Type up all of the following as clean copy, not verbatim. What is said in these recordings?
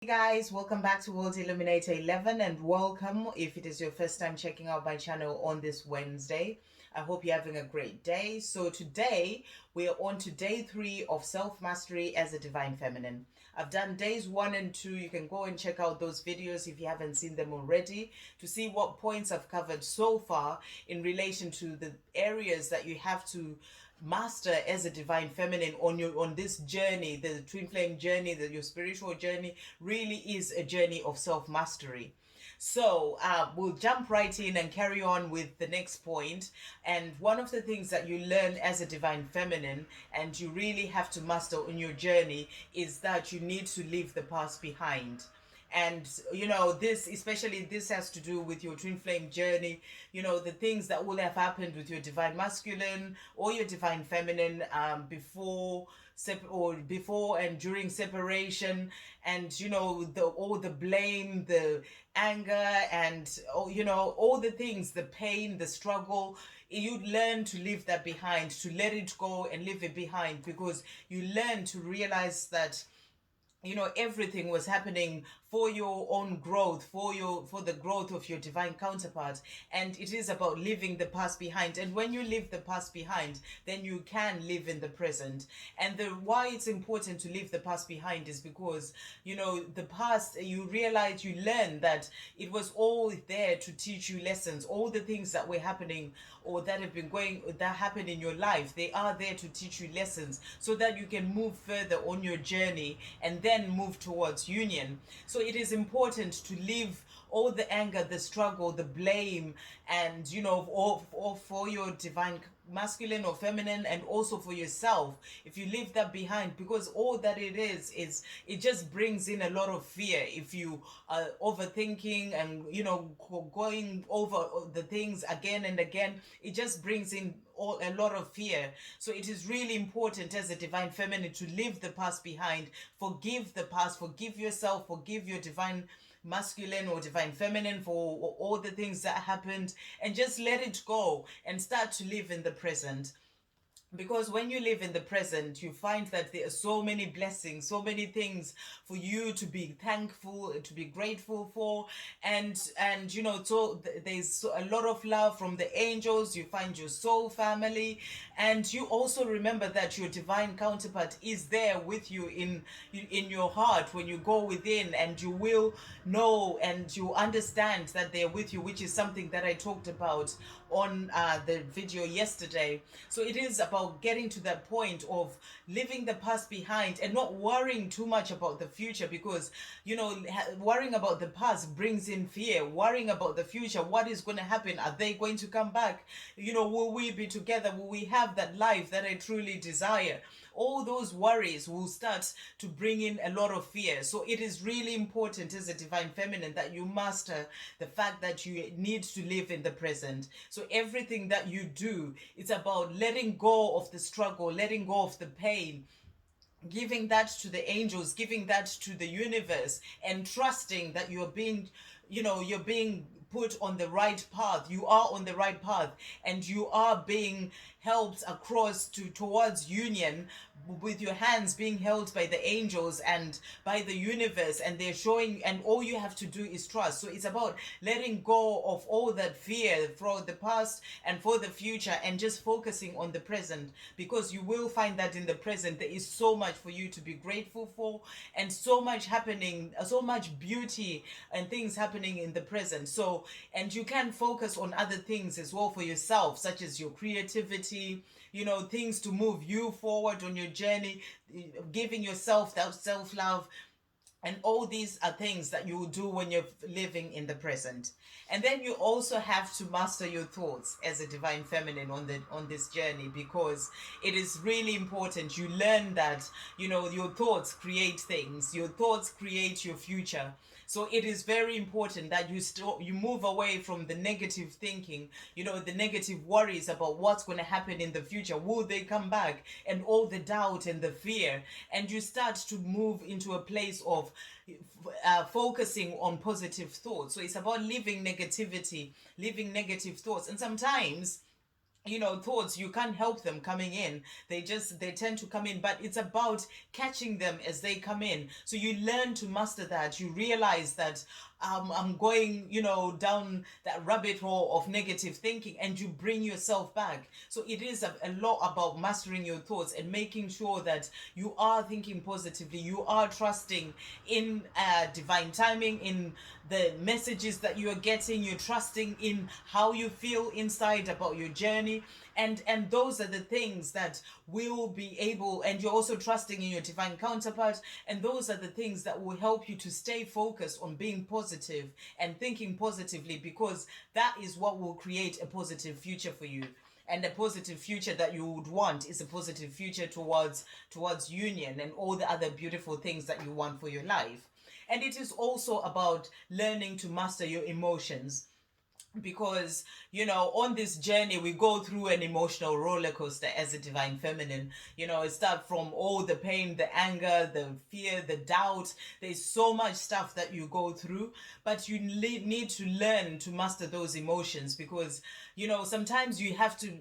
Hey guys, welcome back to World Illuminator 11 and welcome if it is your first time checking out my channel on this Wednesday. I hope you're having a great day. So today we are on to day 3 of self-mastery as a divine feminine. I've done days 1 and 2. You can go and check out those videos if you haven't seen them already to see what points I've covered so far in relation to the areas that you have to master as a divine feminine on this journey. The twin flame journey, your spiritual journey really is a journey of self-mastery. So we'll jump right in and carry on with the next point. And one of the things that you learn as a divine feminine and you really have to master on your journey is that you need to leave the past behind. And this, especially this has to do with your twin flame journey, the things that will have happened with your divine masculine or your divine feminine before and during separation, and all the blame, the anger, and all the things, the pain, the struggle. You learn to leave that behind, to let it go and leave it behind, because you learn to realize that everything was happening for your own growth, for the growth of your divine counterpart. And it is about leaving the past behind. And when you leave the past behind, then you can live in the present. And the why it's important to leave the past behind is because the past, you realize, you learn that it was all there to teach you lessons. All the things that were happening or that happened in your life, they are there to teach you lessons so that you can move further on your journey and then move towards union. So it is important to leave all the anger, the struggle, the blame, and all for your divine masculine or feminine, and also for yourself. If you leave that behind, because all that it is it just brings in a lot of fear. If you are overthinking and going over the things again and again, it just brings in a lot of fear. So it is really important as a divine feminine to leave the past behind, forgive the past, forgive yourself, forgive your divine masculine or divine feminine for all the things that happened, and just let it go and start to live in the present. Because when you live in the present, you find that there are so many blessings, so many things for you to be thankful, to be grateful for. And there's a lot of love from the angels. You find your soul family, and you also remember that your divine counterpart is there with you in your heart when you go within, and you will know and you understand that they're with you, which is something that I talked about on the video yesterday. So it is about getting to that point of leaving the past behind and not worrying too much about the future, because worrying about the past brings in fear. Worrying about the future, what is going to happen? Are they going to come back? Will we be together? Will we have that life that I truly desire? All those worries will start to bring in a lot of fear. So it is really important as a divine feminine that you master the fact that you need to live in the present. So everything that you do, it's about letting go of the struggle, letting go of the pain, giving that to the angels, giving that to the universe, and trusting that you're being put on the right path. You are on the right path, and you are being helped across towards union, with your hands being held by the angels and by the universe, and they're showing, and all you have to do is trust. So it's about letting go of all that fear for the past and for the future, and just focusing on the present, because you will find that in the present there is so much for you to be grateful for, and so much happening, so much beauty and things happening in the present. So, and you can focus on other things as well for yourself, such as your creativity, things to move you forward on your journey, giving yourself that self-love. And all these are things that you will do when you're living in the present. And then you also have to master your thoughts as a divine feminine on this journey, because it is really important. You learn that your thoughts create things. Your thoughts create your future. So it is very important that you move away from the negative thinking, the negative worries about what's going to happen in the future. Will they come back? And all the doubt and the fear. And you start to move into a place of focusing on positive thoughts. So it's about leaving negativity, leaving negative thoughts. And sometimes thoughts, you can't help them coming in. They tend to come in, but it's about catching them as they come in. So you learn to master that. You realize that I'm going, down that rabbit hole of negative thinking, and you bring yourself back. So it is a lot about mastering your thoughts and making sure that you are thinking positively, you are trusting in divine timing, in the messages that you are getting, you're trusting in how you feel inside about your journey. And those are the things that will be able, and you're also trusting in your divine counterpart, and those are the things that will help you to stay focused on being positive and thinking positively, because that is what will create a positive future for you. And a positive future that you would want is a positive future towards union and all the other beautiful things that you want for your life. And it is also about learning to master your emotions, because on this journey we go through an emotional roller coaster as a divine feminine. It starts from all the pain, the anger, the fear, the doubt. There's so much stuff that you go through, but you need to learn to master those emotions, because sometimes you have to,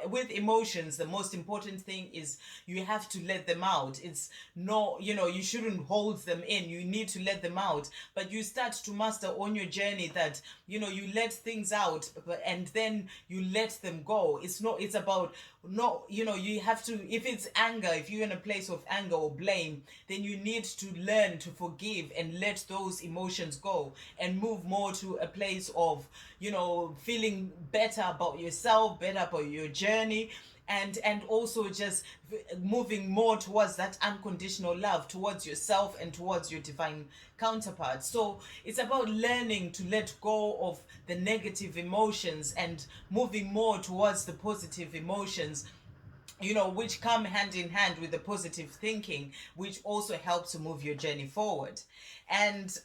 with emotions, the most important thing is you have to let them out. It's no, you shouldn't hold them in. You need to let them out. But you start to master on your journey that you let things out, and then you let them go. It's about, no, you have to, if it's anger, if you're in a place of anger or blame, then you need to learn to forgive and let those emotions go, and move more to a place of feeling better about yourself, better about your journey, and also just moving more towards that unconditional love towards yourself and towards your divine counterpart. So it's about learning to let go of the negative emotions and moving more towards the positive emotions, which come hand in hand with the positive thinking, which also helps to move your journey forward. And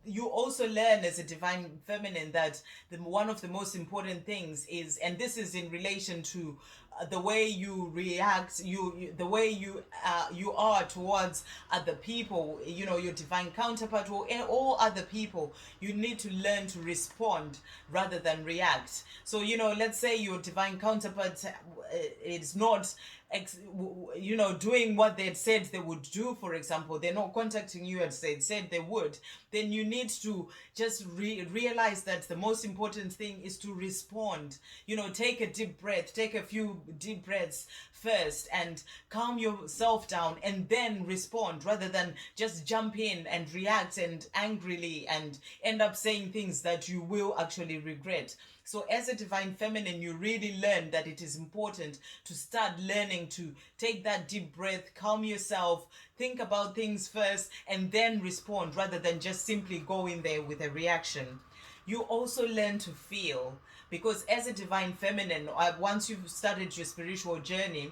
you also learn as a divine feminine that one of the most important things is, and this is in relation to the way you react, the way you are towards other people, your divine counterpart, or all other people. You need to learn to respond rather than react. So let's say your divine counterpart is not doing what they had said they would do. For example, they're not contacting you as they said they would. Then you need to just realize that the most important thing is to respond. Take a deep breath, take a few deep breaths first, and calm yourself down, and then respond, rather than just jump in and react and angrily and end up saying things that you will actually regret. So as a divine feminine, you really learn that it is important to start learning to take that deep breath, calm yourself, think about things first, and then respond, rather than just simply go in there with a reaction. You also learn to feel, because as a divine feminine, once you've started your spiritual journey,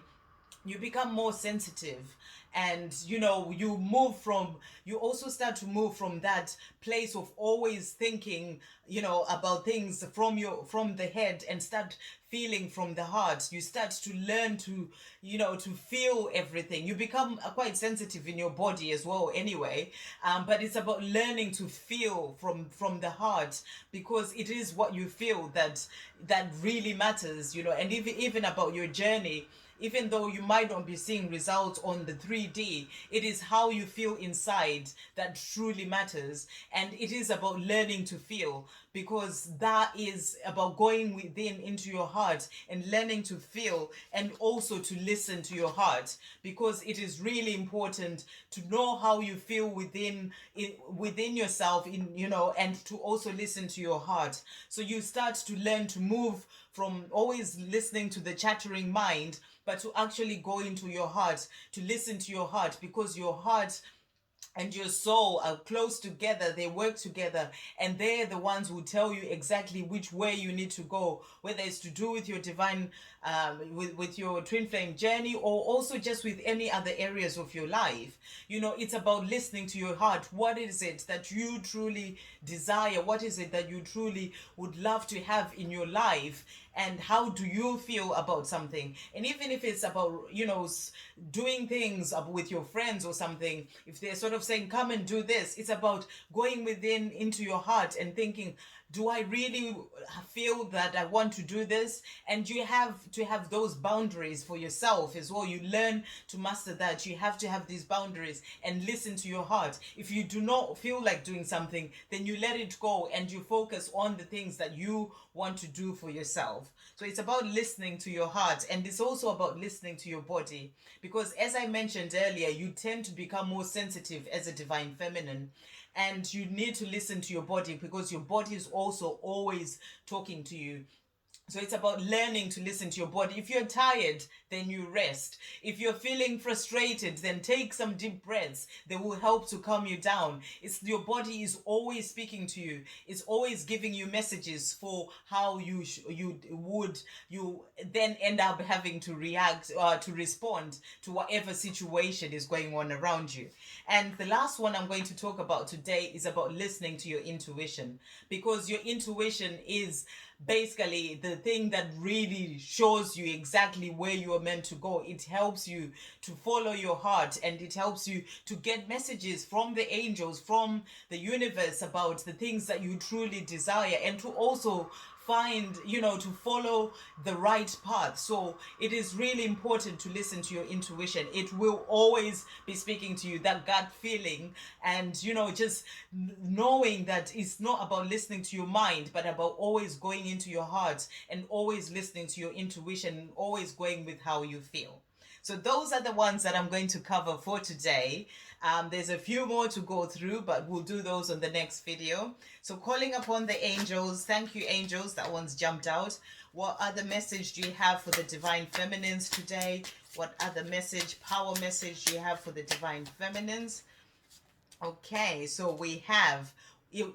you become more sensitive, and you also start to move from that place of always thinking about things from the head, and start feeling from the heart. You start to learn to to feel everything. You become quite sensitive in your body as well anyway, but it's about learning to feel from the heart, because it is what you feel that really matters. And even about your journey, even though you might not be seeing results on the 3D, it is how you feel inside that truly matters. And it is about learning to feel, because that is about going within into your heart and learning to feel, and also to listen to your heart, because it is really important to know how you feel within yourself, and to also listen to your heart. So you start to learn to move from always listening to the chattering mind, but to actually go into your heart, to listen to your heart, because your heart and your soul are close together. They work together, and they're the ones who tell you exactly which way you need to go, whether it's to do with your divine with your twin flame journey, or also just with any other areas of your life. It's about listening to your heart. What is it that you truly desire? What is it that you truly would love to have in your life? And how do you feel about something? And even if it's about doing things with your friends or something, if they're sort of saying, come and do this. It's about going within into your heart and thinking, do I really feel that I want to do this? And you have to have those boundaries for yourself as well. You learn to master that. You have to have these boundaries and listen to your heart. If you do not feel like doing something, then you let it go and you focus on the things that you want to do for yourself. So it's about listening to your heart, and it's also about listening to your body, because as I mentioned earlier, you tend to become more sensitive as a divine feminine, and you need to listen to your body because your body is also always talking to you. So it's about learning to listen to your body. If you're tired, then you rest. If you're feeling frustrated, then take some deep breaths. They will help to calm you down. It's your body is always speaking to you. It's always giving you messages for how you then end up having to react to respond to whatever situation is going on around you. And the last one I'm going to talk about today is about listening to your intuition, because your intuition is basically the thing that really shows you exactly where you are meant to go. It helps you to follow your heart, and it helps you to get messages from the angels, from the universe, about the things that you truly desire, and to also find, to follow the right path. So it is really important to listen to your intuition. It will always be speaking to you, that gut feeling, and just knowing that it's not about listening to your mind, but about always going into your heart and always listening to your intuition and always going with how you feel. So those are the ones that I'm going to cover for today. There's a few more to go through, but we'll do those on the next video. So calling upon the angels. Thank you, angels. That one's jumped out. What other message do you have for the divine feminines today? What other message, power message do you have for the divine feminines? Okay, so we have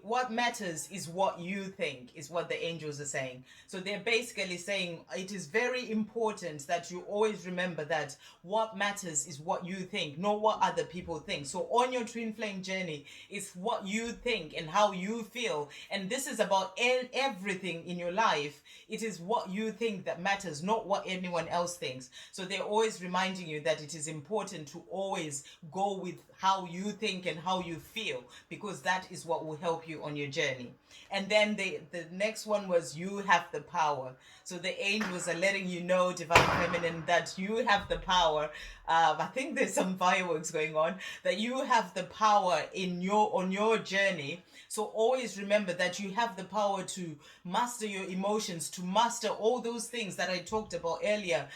what matters is what you think, is what the angels are saying. So they're basically saying it is very important that you always remember that what matters is what you think, not what other people think. So on your twin flame journey, it's what you think and how you feel. And this is about everything in your life. It is what you think that matters, not what anyone else thinks. So they're always reminding you that it is important to always go with how you think and how you feel, because that is what will help you on your journey. And then the next one was you have the power. So the angels are letting you know, divine feminine, that you have the power. I think there's some fireworks going on. That you have the power on your journey. So always remember that you have the power to master your emotions, to master all those things that I talked about earlier.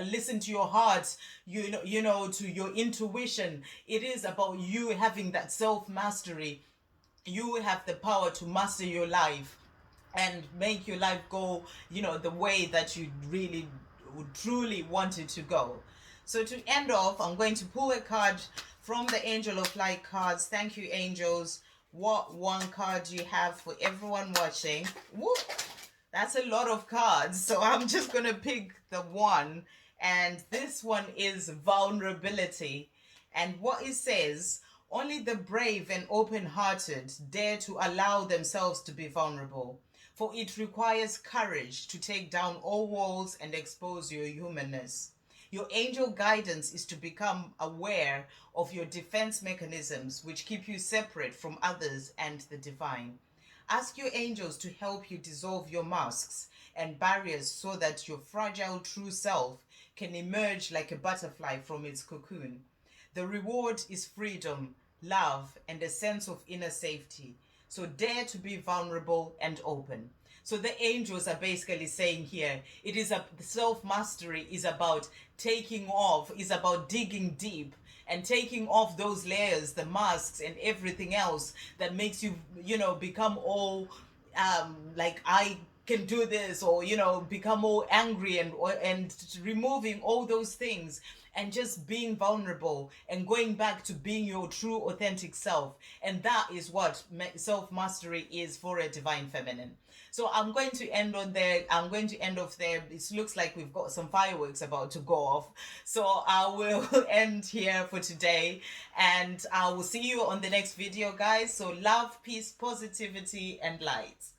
Listen to your heart, to your intuition. It is about you having that self-mastery. You have the power to master your life and make your life go, the way that you really would truly want it to go. So to end off, I'm going to pull a card from the Angel of Light cards. Thank you, angels. What one card do you have for everyone watching? Whoop! That's a lot of cards, so I'm just going to pick the one. And this one is vulnerability. And what it says, only the brave and open-hearted dare to allow themselves to be vulnerable, for it requires courage to take down all walls and expose your humanness. Your angel guidance is to become aware of your defense mechanisms, which keep you separate from others and the divine. Ask your angels to help you dissolve your masks and barriers so that your fragile true self can emerge like a butterfly from its cocoon. The reward is freedom, love, and a sense of inner safety. So dare to be vulnerable and open. So the angels are basically saying here, self-mastery is about taking off, is about digging deep and taking off those layers, the masks and everything else that makes you, become all like I can do this, or become all angry, and removing all those things and just being vulnerable and going back to being your true authentic self. And that is what self-mastery is for a divine feminine. So I'm going to end on there. I'm going to end off there. It looks like we've got some fireworks about to go off. So I will end here for today, and I will see you on the next video, guys. So love, peace, positivity, and light.